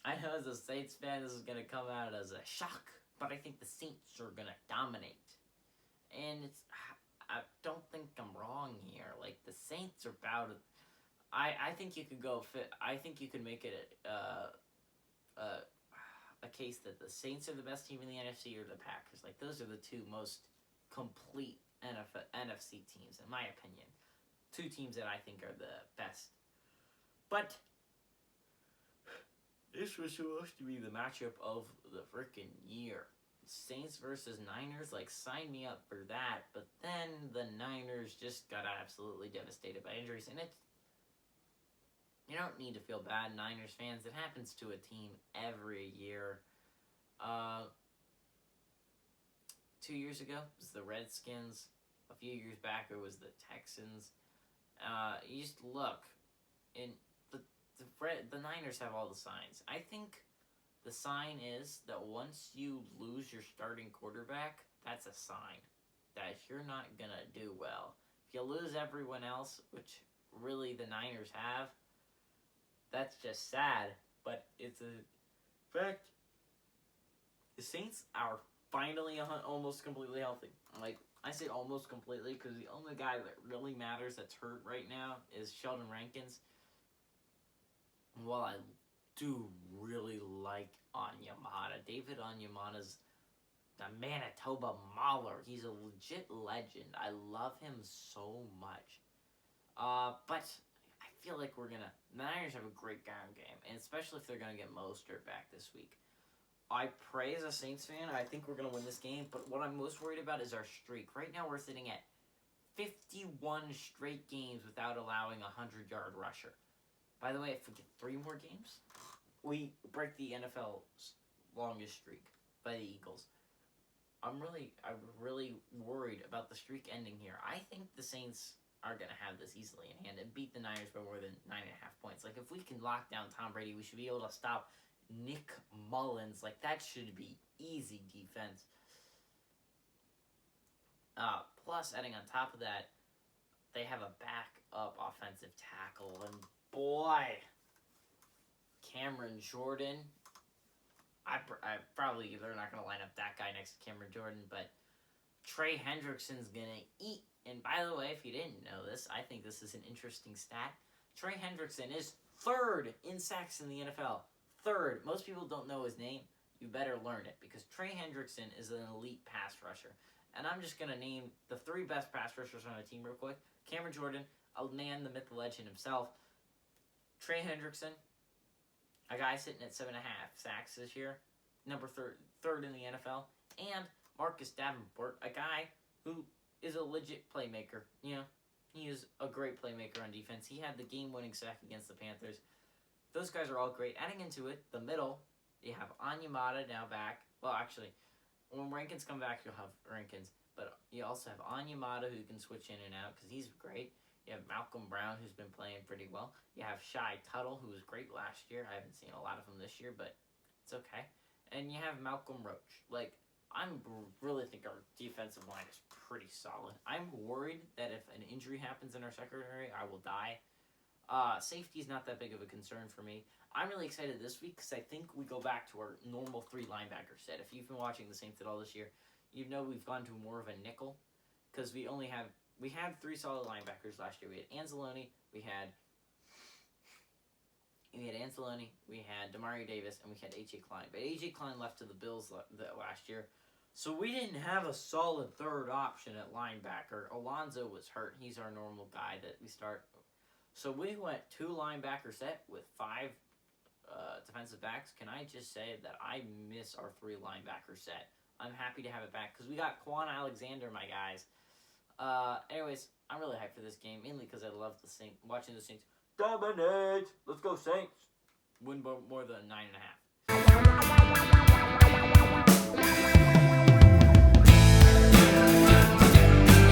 I know as a Saints fan, this is gonna come out as a shock, but I think the Saints are gonna dominate, and I don't think I'm wrong here. Like the Saints are about. I think you could go fit. I think you could make it a case that the Saints are the best team in the NFC or the Packers. Like those are the two most complete NFC teams, in my opinion. Two teams that I think are the best. But this was supposed to be the matchup of the freaking year. Saints versus Niners, like sign me up for that. But then the Niners just got absolutely devastated by injuries, and you don't need to feel bad, Niners fans. It happens to a team every year. 2 years ago, it was the Redskins. A few years back, it was the Texans. You just look, and the Niners have all the signs. I think the sign is that once you lose your starting quarterback, that's a sign that you're not going to do well. If you lose everyone else, which really the Niners have, that's just sad, but it's a fact. The Saints are finally almost completely healthy. Like, I say almost completely because the only guy that really matters that's hurt right now is Sheldon Rankins. While I do really like Onyemata, David Onyemata's the Manitoba Mauler. He's a legit legend. I love him so much. But I feel like the Niners have a great ground game, and especially if they're going to get Mostert back this week. I pray as a Saints fan, I think we're going to win this game, but what I'm most worried about is our streak. Right now we're sitting at 51 straight games without allowing a 100-yard rusher. By the way, if we get 3 more games, we break the NFL's longest streak by the Eagles. I'm really worried about the streak ending here. I think the Saints are going to have this easily in hand and beat the Niners by more than 9.5 points. Like, if we can lock down Tom Brady, we should be able to stop Nick Mullins. Like, that should be easy defense. Plus, adding on top of that, they have a backup offensive tackle. And boy, Cameron Jordan. I probably, they're not going to line up that guy next to Cameron Jordan, but Trey Hendrickson's going to eat. And by the way, if you didn't know this, I think this is an interesting stat. Trey Hendrickson is 3rd in sacks in the NFL. 3rd. Most people don't know his name. You better learn it, because Trey Hendrickson is an elite pass rusher. And I'm just going to name the 3 best pass rushers on a team real quick. Cameron Jordan, a man, the myth, the legend himself. Trey Hendrickson, a guy sitting at 7.5 sacks this year, number third in the NFL, and Marcus Davenport, a guy who is a legit playmaker. You know, he is a great playmaker on defense. He had the game-winning sack against the Panthers. Those guys are all great. Adding into it, the middle, you have Onyemata now back. Well, actually, when Rankins come back, you'll have Rankins. But you also have Onyemata, who can switch in and out because he's great. You have Malcolm Brown, who's been playing pretty well. You have Shai Tuttle, who was great last year. I haven't seen a lot of him this year, but it's okay. And you have Malcolm Roach. Like, I really think our defensive line is pretty solid. I'm worried that if an injury happens in our secondary, I will die. Safety is not that big of a concern for me. I'm really excited this week because I think we go back to our normal 3 linebacker set. If you've been watching the Saints at all this year, you know we've gone to more of a nickel because we had 3 solid linebackers last year. We had Anzalone, we had Anzalone, we had Demario Davis, and we had A.J. Klein. But A.J. Klein left to the Bills last year, so we didn't have a solid 3rd option at linebacker. Alonzo was hurt. He's our normal guy that we start. So we went 2 linebacker set with 5 defensive backs. Can I just say that I miss our 3 linebacker set? I'm happy to have it back because we got Quan Alexander, my guys. Anyways, I'm really hyped for this game, mainly because I love watching the Saints dominate. Let's go, Saints. Win more than 9.5.